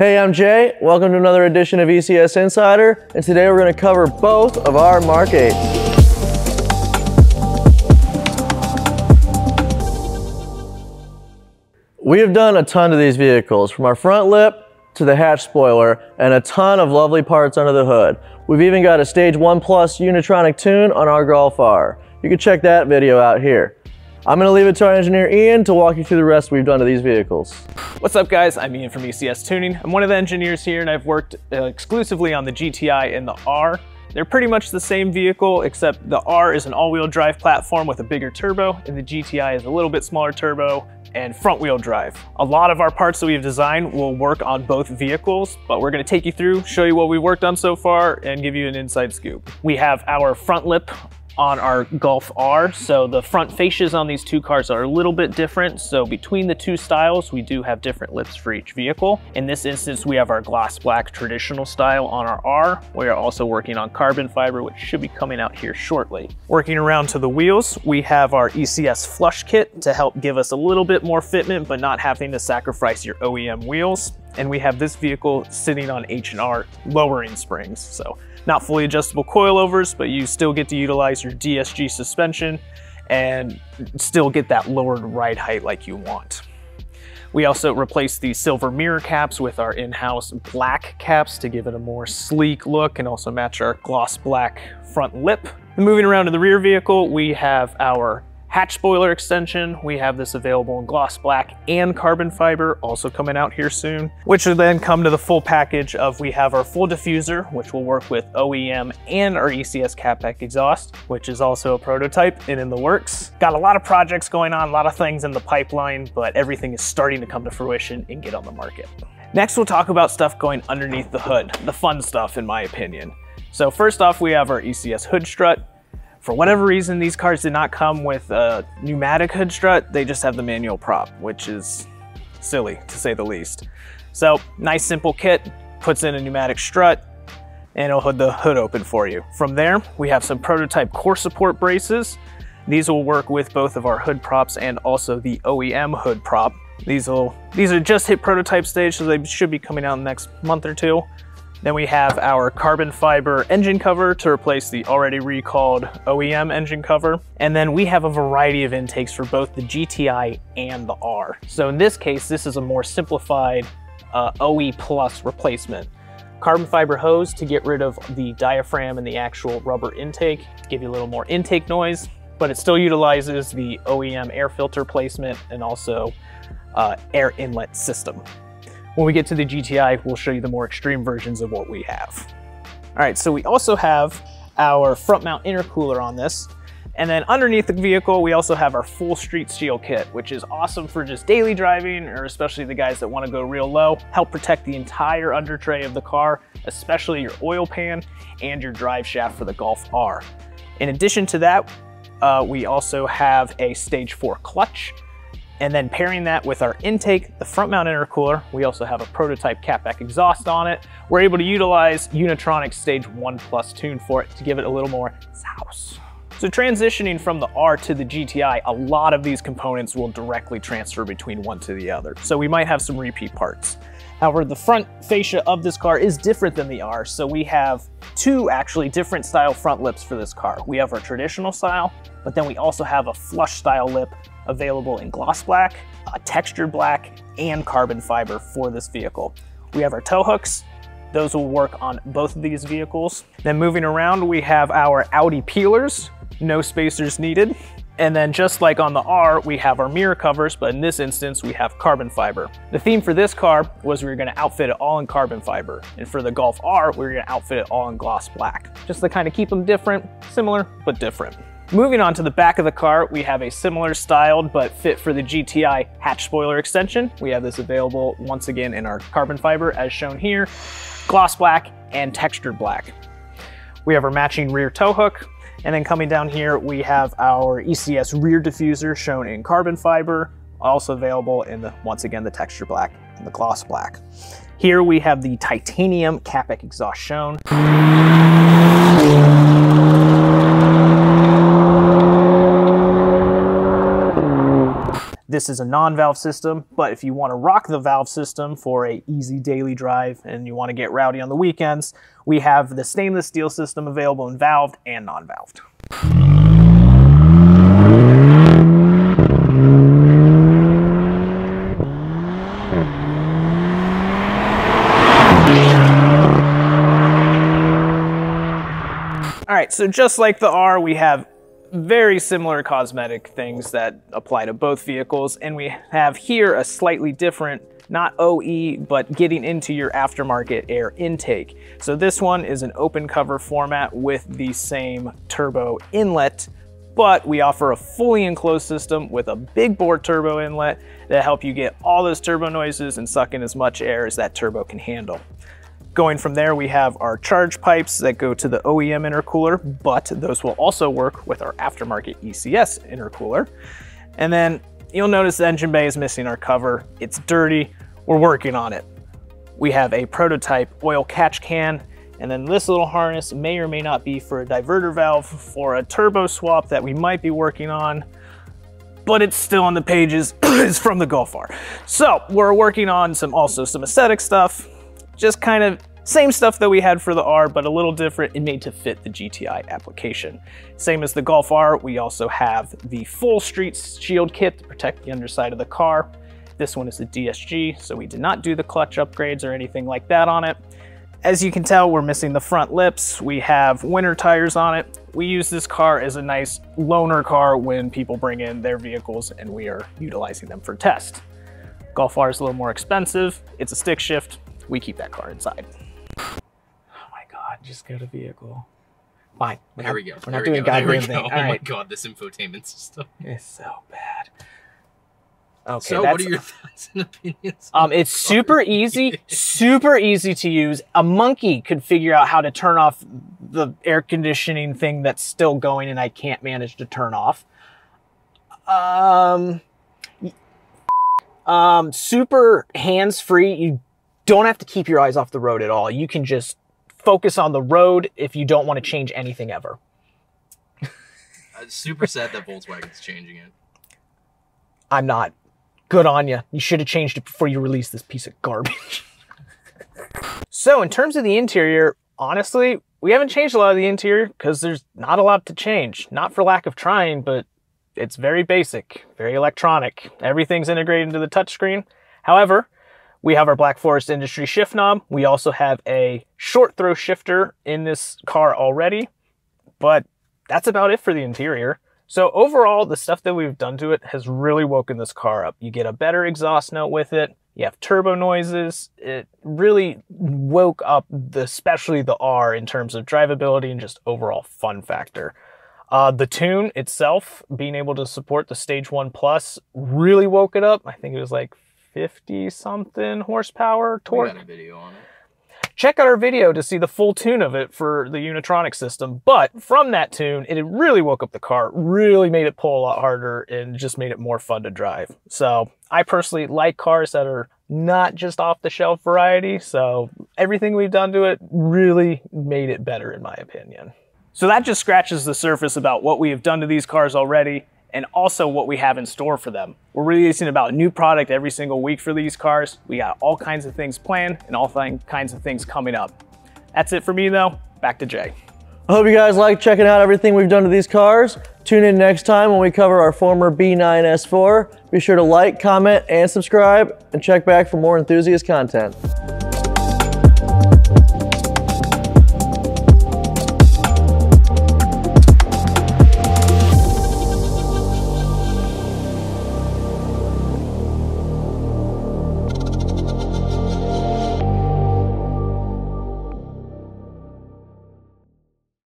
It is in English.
Hey, I'm Jay. Welcome to another edition of ECS Insider, and today we're going to cover both of our Mark 8s. We have done a ton to these vehicles, from our front lip to the hatch spoiler, and a ton of lovely parts under the hood. We've even got a Stage 1 Plus Unitronic tune on our Golf R. You can check that video out here. I'm going to leave it to our engineer Ian to walk you through the rest we've done to these vehicles. What's up guys, I'm Ian from ECS Tuning. I'm one of the engineers here and I've worked exclusively on the GTI and the R. They're pretty much the same vehicle, except the R is an all-wheel drive platform with a bigger turbo, and the GTI is a little bit smaller turbo and front-wheel drive. A lot of our parts that we've designed will work on both vehicles, but we're going to take you through, show you what we've worked on so far, and give you an inside scoop. We have our front lip on our Golf R. So the front fascias on these two cars are a little bit different. So between the two styles, we do have different lips for each vehicle. In this instance, we have our gloss black traditional style on our R. We are also working on carbon fiber, which should be coming out here shortly. Working around to the wheels, we have our ECS flush kit to help give us a little bit more fitment, but not having to sacrifice your OEM wheels. And we have this vehicle sitting on H&R lowering springs. So not fully adjustable coilovers, but you still get to utilize your DSG suspension and still get that lowered ride height like you want. We also replaced the silver mirror caps with our in-house black caps to give it a more sleek look and also match our gloss black front lip. And moving around to the rear vehicle, we have our hatch spoiler extension. We have this available in gloss black and carbon fiber, also coming out here soon, which will then come to the full package of we have our full diffuser, which will work with OEM and our ECS catback exhaust, which is also a prototype and in the works. Got a lot of projects going on, a lot of things in the pipeline, but everything is starting to come to fruition and get on the market. Next, we'll talk about stuff going underneath the hood, the fun stuff in my opinion. So first off, we have our ECS hood strut. For whatever reason, these cars did not come with a pneumatic hood strut. They just have the manual prop, which is silly to say the least. So nice simple kit, puts in a pneumatic strut and it'll hold the hood open for you. From there, we have some prototype core support braces. These will work with both of our hood props and also the OEM hood prop. These are just hit prototype stage, so they should be coming out in the next month or two. Then we have our carbon fiber engine cover to replace the already recalled OEM engine cover. And then we have a variety of intakes for both the GTI and the R. So in this case, this is a more simplified OE Plus replacement. Carbon fiber hose to get rid of the diaphragm and the actual rubber intake, to give you a little more intake noise, but it still utilizes the OEM air filter placement and also air inlet system. When we get to the GTI, we'll show you the more extreme versions of what we have. All right, so we also have our front mount intercooler on this. And then underneath the vehicle, we also have our full street steel kit, which is awesome for just daily driving, or especially the guys that want to go real low, help protect the entire under tray of the car, especially your oil pan and your drive shaft for the Golf R. In addition to that, we also have a Stage 4 clutch. And then pairing that with our intake, the front mount intercooler, we also have a prototype catback exhaust on it. We're able to utilize Unitronic Stage 1 Plus tune for it to give it a little more sauce. So transitioning from the R to the GTI, a lot of these components will directly transfer between one to the other. So we might have some repeat parts. However, the front fascia of this car is different than the R. So we have two actually different style front lips for this car. We have our traditional style, but then we also have a flush style lip available in gloss black, textured black, and carbon fiber for this vehicle. We have our tow hooks. Those will work on both of these vehicles. Then moving around, we have our Audi peelers, no spacers needed. And then just like on the R, we have our mirror covers, but in this instance, we have carbon fiber. The theme for this car was we were gonna outfit it all in carbon fiber. And for the Golf R, we were gonna outfit it all in gloss black, just to kind of keep them different, similar, but different. Moving on to the back of the car, we have a similar styled but fit for the GTI hatch spoiler extension. We have this available once again in our carbon fiber as shown here, gloss black and textured black. We have our matching rear tow hook. And then coming down here, we have our ECS rear diffuser shown in carbon fiber, also available in the, once again, the texture black and the gloss black. Here we have the titanium catback exhaust shown. This This is a non-valve system, but if you want to rock the valve system for a easy daily drive and you want to get rowdy on the weekends, we have the stainless steel system available in valved and non-valved. All right, so just like the R, we have very similar cosmetic things that apply to both vehicles, and we have here a slightly different, not OE, but getting into your aftermarket air intake. So this one is an open cover format with the same turbo inlet, but we offer a fully enclosed system with a big bore turbo inlet that help you get all those turbo noises and suck in as much air as that turbo can handle. Going from there, we have our charge pipes that go to the OEM intercooler, but those will also work with our aftermarket ECS intercooler. And then you'll notice the engine bay is missing our cover. It's dirty, we're working on it. We have a prototype oil catch can, and then this little harness may or may not be for a diverter valve for a turbo swap that we might be working on, but it's still on the pages. It's from the Golf R. So we're working on some aesthetic stuff. Just kind of same stuff that we had for the R, but a little different and made to fit the GTI application. Same as the Golf R, we also have the full street shield kit to protect the underside of the car. This one is a DSG, so we did not do the clutch upgrades or anything like that on it. As you can tell, we're missing the front lips. We have winter tires on it. We use this car as a nice loaner car when people bring in their vehicles and we are utilizing them for test. Golf R is a little more expensive. It's a stick shift. We keep that car inside. Oh my God, just get a vehicle. Fine. There we go. We're not doing a goddamn thing. Oh my God, this infotainment system. It's so bad. Okay, so what are your thoughts and opinions? It's super easy to use. A monkey could figure out how to turn off the air conditioning thing that's still going and I can't manage to turn off. Super hands-free. You don't have to keep your eyes off the road at all. You can just focus on the road if you don't want to change anything ever. Super sad that Volkswagen's changing it. I'm not. Good on you. You should have changed it before you released this piece of garbage. So in terms of the interior, honestly, we haven't changed a lot of the interior because there's not a lot to change. Not for lack of trying, but it's very basic, very electronic. Everything's integrated into the touchscreen. However, we have our Black Forest Industry shift knob. We also have a short throw shifter in this car already, but that's about it for the interior. So overall, the stuff that we've done to it has really woken this car up. You get a better exhaust note with it. You have turbo noises. It really woke up, especially the R, in terms of drivability and just overall fun factor. The tune itself, being able to support the Stage 1 Plus, really woke it up. I think it was like 50-something horsepower torque. We got a video on it. Check out our video to see the full tune of it for the Unitronic system. But from that tune, it really woke up the car, really made it pull a lot harder and just made it more fun to drive. So I personally like cars that are not just off-the-shelf variety. So everything we've done to it really made it better, in my opinion. So that just scratches the surface about what we have done to these cars already, and also what we have in store for them. We're releasing about new product every single week for these cars. We got all kinds of things planned and all kinds of things coming up. That's it for me though, back to Jay. I hope you guys like checking out everything we've done to these cars. Tune in next time when we cover our former B9 S4. Be sure to like, comment, and subscribe, and check back for more enthusiast content.